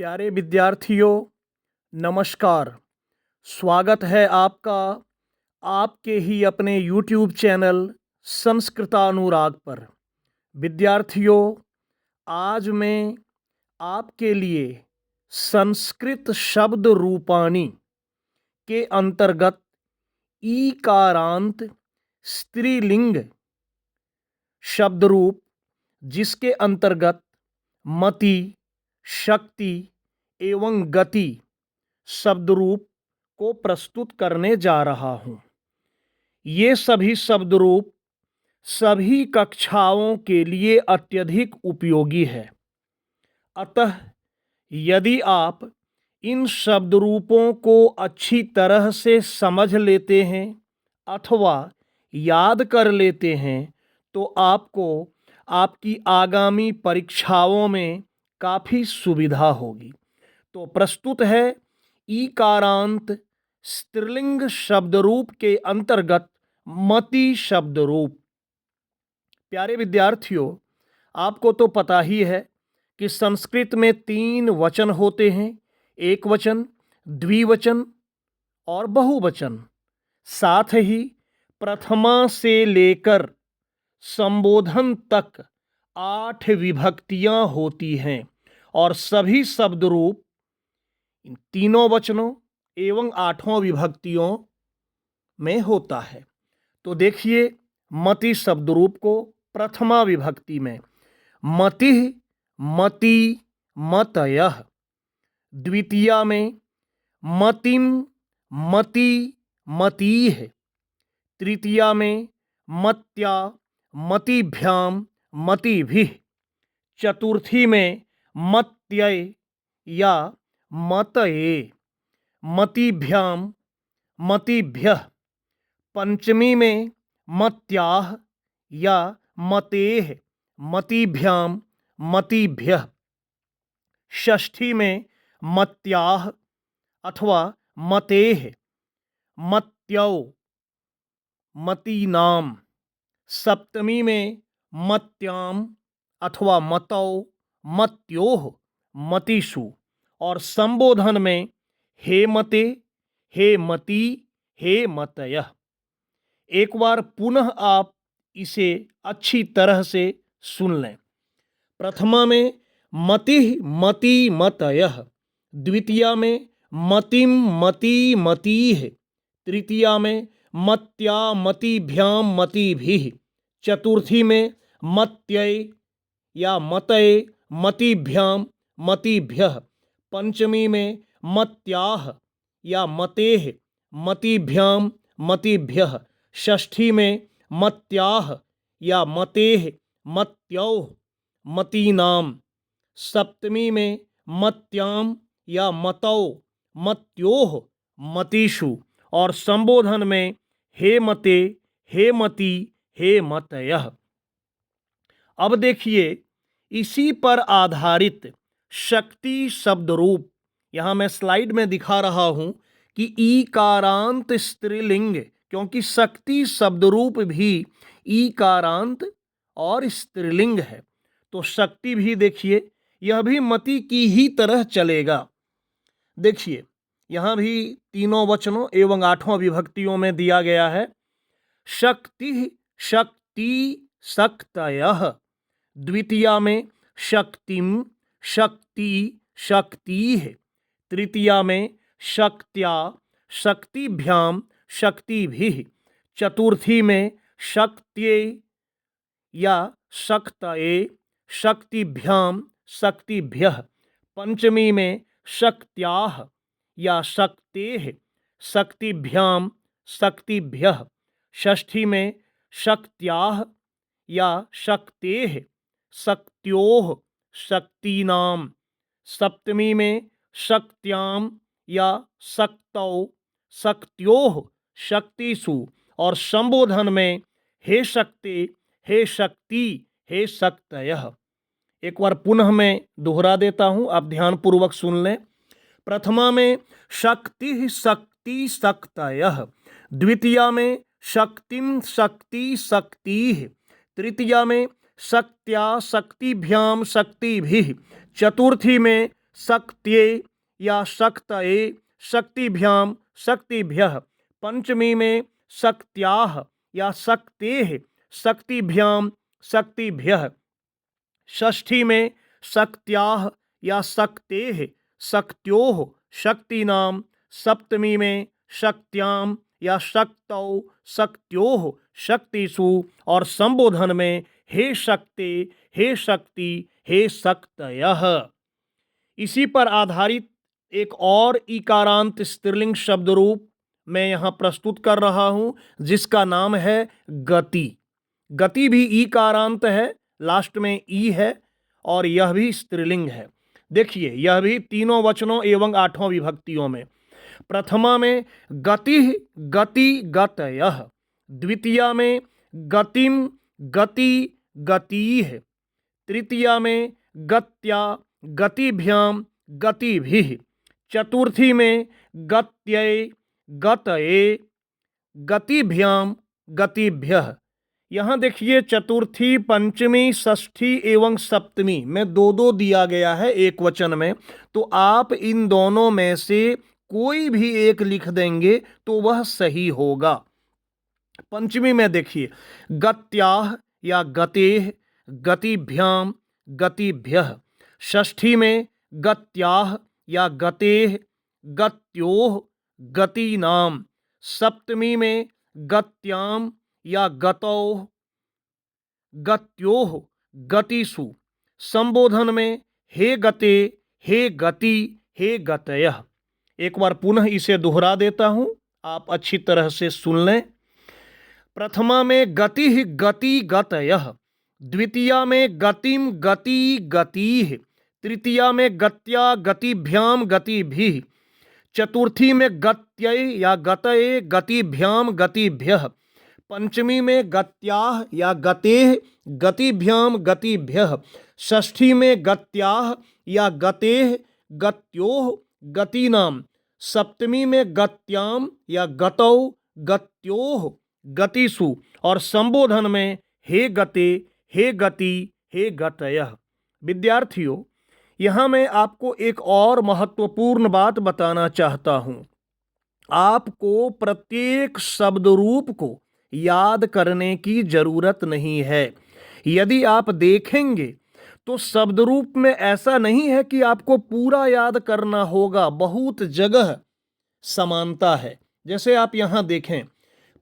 प्यारे विद्यार्थियों, नमस्कार। स्वागत है आपका आपके ही अपने YouTube चैनल संस्कृतानुराग पर। विद्यार्थियों, आज मैं आपके लिए संस्कृत शब्द रूपाणी के अंतर्गत ईकारांत स्त्रीलिंग शब्द रूप, जिसके अंतर्गत मति, शक्ति एवं गति शब्द रूप को प्रस्तुत करने जा रहा हूँ। ये सभी शब्द रूप सभी कक्षाओं के लिए अत्यधिक उपयोगी है। अतः यदि आप इन शब्द रूपों को अच्छी तरह से समझ लेते हैं अथवा याद कर लेते हैं तो आपको आपकी आगामी परीक्षाओं में काफ़ी सुविधा होगी। तो प्रस्तुत है ईकारांत स्त्रीलिंग शब्द रूप के अंतर्गत मति शब्द रूप। प्यारे विद्यार्थियों, आपको तो पता ही है कि संस्कृत में 3 वचन होते हैं, एक वचन, द्विवचन और बहुवचन। साथ ही प्रथमा से लेकर संबोधन तक 8 विभक्तियां होती हैं और सभी शब्द रूप इन तीनों वचनों एवं 8 विभक्तियों में होता है। तो देखिए मति शब्द रूप को प्रथमा विभक्ति में मति, मति, मतयः। द्वितीया में मतिम, मति, मतीः। तृतीया में मत्या, मतिभ्याम, मतिभिः। चतुर्थी में मत्यय या मतये, मतिभ्याम, मतिभ्यः। पंचमी में मत्याः या मतेः, मतिभ्याम, मतिभ्यः। षष्ठी में मत्याः अथवा मतेः, मत्यौ, मतीनाम। सप्तमी में मत्याम अथवा मतौ, मत्योः, मतिषु। और संबोधन में हे मते, हे मती, हे मतयः। एक बार पुनः आप इसे अच्छी तरह से सुन लें। प्रथमा में मति, मति, मतयः। द्वितीया में मतिम, मति, मतीः। तृतीया में मत्या, मतिभ्याम, मतिभिः। चतुर्थी में मत्यय या मतये, मतिभ्याम, मतिभ्यः। पंचमी में मत्याः या मतेः, मतिभ्याम, मतिभ्यः। षष्ठी में मत्याः या मतेः, मत्यौः, मतीनाम। सप्तमी में मत्याम या मतौ, मत्योः, मतिषु। और संबोधन में हे मते, हे मती, हे मतयः। अब देखिए इसी पर आधारित शक्ति शब्द रूप, यहाँ मैं स्लाइड में दिखा रहा हूँ कि ईकारांत स्त्रीलिंग, क्योंकि शक्ति शब्द रूप भी ईकारांत और स्त्रीलिंग है। तो शक्ति भी देखिए यह भी मति की ही तरह चलेगा। देखिए यहाँ भी तीनों वचनों एवं 8 विभक्तियों में दिया गया है। शक्ति, शक्ति, शक्तयः। द्वितीया में शक्तिम, शक्ति, शक्तिः। तृतीया में शक्त्या, शक्तिभ्याम, शक्तिभिः। चतुर्थी में शक्त्यै या शक्तये, शक्तिभ्याम, शक्तिभ्यः। पंचमी में शक्त्याः या शक्तेः, शक्तिभ्याम, शक्तिभ्यः। षष्ठी में शक्त्याः या शक्तेः, शक्त्योः, शक्तीनाम। सप्तमी में शक्त्याम या शक्तौ, शक्त्योः, शक्तिषु। और संबोधन में हे शक्ति, हे शक्ति, हे शक्तयः। एक बार पुनः मैं दोहरा देता हूँ, आप ध्यानपूर्वक सुन लें। प्रथमा में शक्ति, शक्ति, शक्तयः। द्वितीया में शक्तिम, शक्ति, शक्तिः। तृतीया में शक्त्या, शक्तिभ्याम, शक्तिभिः। चतुर्थी में शक्त्ये या शक्तये, शक्तिभ्याम, शक्तिभ्यः। पंचमी में शक्त्याः या शक्तेः, शक्तिभ्याम, शक्तिभ्यः। षष्ठी में शक्त्याः या शक्तेः, शक्त्योः, शक्तीनाम। सप्तमी में शक्त्याम या शक्तौ, शक्त्योः, शक्तिषु। और संबोधन में हे शक्ते, हे शक्ति, हे शक्तयः। इसी पर आधारित एक और ईकारांत स्त्रीलिंग शब्द रूप मैं यहाँ प्रस्तुत कर रहा हूँ, जिसका नाम है गति। गति भी ईकारांत है, लास्ट में ई है, और यह भी स्त्रीलिंग है। देखिए, यह भी तीनों वचनों एवं 8 विभक्तियों में। प्रथमा में गति, गति, गतयः। द्वितीया में गतिम, गति, गतिः। तृतीया में गत्या, गतिभ्याम, गतिभिः। चतुर्थी में गत्यै, गतये, गतिभ्याम, गतिभ्यः। यहाँ देखिए, चतुर्थी, पंचमी, षष्ठी एवं सप्तमी में दो दो दिया गया है एक वचन में, तो आप इन दोनों में से कोई भी एक लिख देंगे तो वह सही होगा। पंचमी में देखिए, गत्याः या गतेः, गतिभ्याम, गतिभ्यः। षष्ठी में गत्याः या गतेः, गत्योः, गतीनाम। सप्तमी में गत्याम या गतौः, गत्योः, गतिषु। संबोधन में हे गते, हे गति, हे गतयः। एक बार पुनः इसे दोहरा देता हूं, आप अच्छी तरह से सुन लें। प्रथमा में गति, गति, गतयः। द्वितीया में गतिम, गति, गतिः। तृतीया में गत्या, गतिभ्याम, गतिभिः। चतुर्थी में गत्यै या गतये, गतिभ्याम, गतिभ्यः। पंचमी में गत्याः या गतेः, गतिभ्याम, गतिभ्यः। षष्ठी में गत्याः या गतेः, गत्योः, गतीनाम। सप्तमी में गत्याम या गतौ, गत्योः, गतिषु। और संबोधन में हे गते, हे गति, हे गतयः। विद्यार्थियों, यहाँ मैं आपको एक और महत्वपूर्ण बात बताना चाहता हूँ। आपको प्रत्येक शब्द रूप को याद करने की जरूरत नहीं है। यदि आप देखेंगे तो शब्द रूप में ऐसा नहीं है कि आपको पूरा याद करना होगा, बहुत जगह समानता है। जैसे आप यहाँ देखें,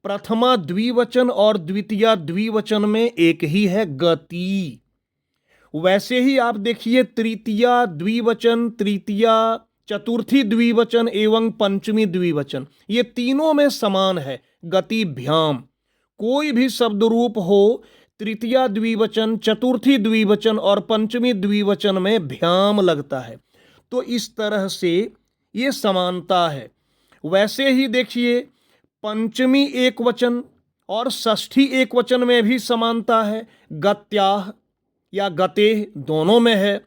प्रथमा द्विवचन और द्वितीया द्विवचन में एक ही है, गति। वैसे ही आप देखिए, तृतीया द्विवचन, तृतीया, चतुर्थी द्विवचन एवं पंचमी द्विवचन, ये तीनों में समान है, गतिभ्याम। कोई भी शब्द रूप हो, तृतीया द्विवचन, चतुर्थी द्विवचन और पंचमी द्विवचन में भ्याम लगता है। तो इस तरह से ये समानता है। वैसे ही देखिए, पंचमी एक वचन और षष्ठी एक वचन में भी समानता है, गत्याः या गतेः दोनों में है।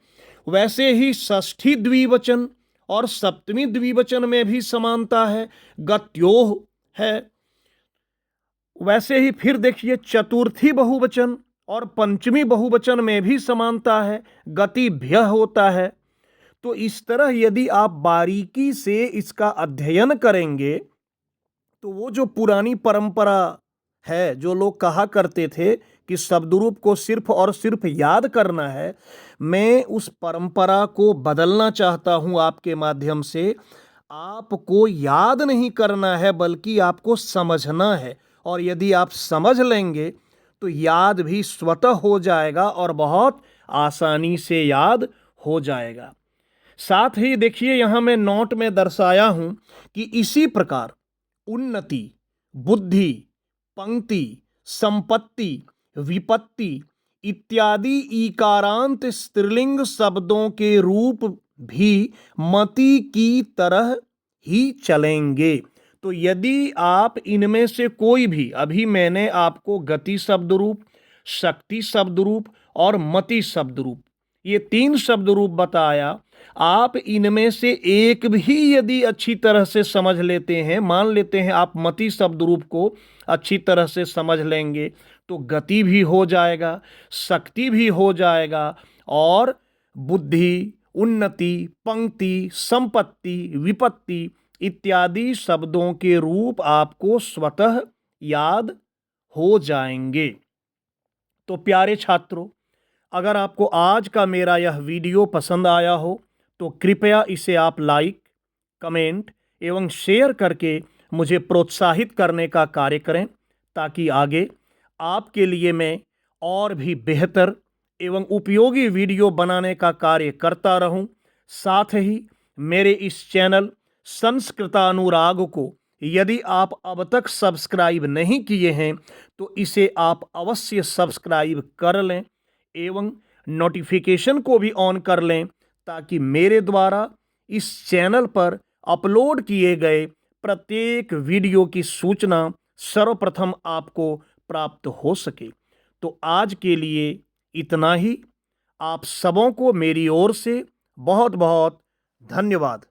वैसे ही षष्ठी द्विवचन और सप्तमी द्विवचन में भी समानता है, गत्योः है। वैसे ही फिर देखिए, चतुर्थी बहुवचन और पंचमी बहुवचन में भी समानता है, गतिभ्यः होता है। तो इस तरह यदि आप बारीकी से इसका अध्ययन करेंगे तो वो जो पुरानी परंपरा है, जो लोग कहा करते थे कि शब्द रूप को सिर्फ और सिर्फ याद करना है, मैं उस परंपरा को बदलना चाहता हूं आपके माध्यम से। आपको याद नहीं करना है, बल्कि आपको समझना है। और यदि आप समझ लेंगे तो याद भी स्वतः हो जाएगा और बहुत आसानी से याद हो जाएगा। साथ ही देखिए, यहाँ मैं नोट में दर्शाया हूं कि इसी प्रकार उन्नति, बुद्धि, पंक्ति, संपत्ति, विपत्ति इत्यादि ईकारांत स्त्रीलिंग शब्दों के रूप भी मति की तरह ही चलेंगे। तो यदि आप इनमें से कोई भी, अभी मैंने आपको गति शब्द रूप, शक्ति शब्द रूप और मति शब्द रूप, ये 3 शब्द रूप बताया, आप इनमें से एक भी यदि अच्छी तरह से समझ लेते हैं, मान लेते हैं आप मति शब्द रूप को अच्छी तरह से समझ लेंगे, तो गति भी हो जाएगा, शक्ति भी हो जाएगा और बुद्धि, उन्नति, पंक्ति, संपत्ति, विपत्ति इत्यादि शब्दों के रूप आपको स्वतः याद हो जाएंगे। तो प्यारे छात्रों, अगर आपको आज का मेरा यह वीडियो पसंद आया हो तो कृपया इसे आप लाइक, कमेंट एवं शेयर करके मुझे प्रोत्साहित करने का कार्य करें, ताकि आगे आपके लिए मैं और भी बेहतर एवं उपयोगी वीडियो बनाने का कार्य करता रहूं। साथ ही मेरे इस चैनल संस्कृतानुराग को यदि आप अब तक सब्सक्राइब नहीं किए हैं तो इसे आप अवश्य सब्सक्राइब कर लें एवं नोटिफिकेशन को भी ऑन कर लें, ताकि मेरे द्वारा इस चैनल पर अपलोड किए गए प्रत्येक वीडियो की सूचना सर्वप्रथम आपको प्राप्त हो सके। तो आज के लिए इतना ही। आप सबों को मेरी ओर से बहुत बहुत धन्यवाद।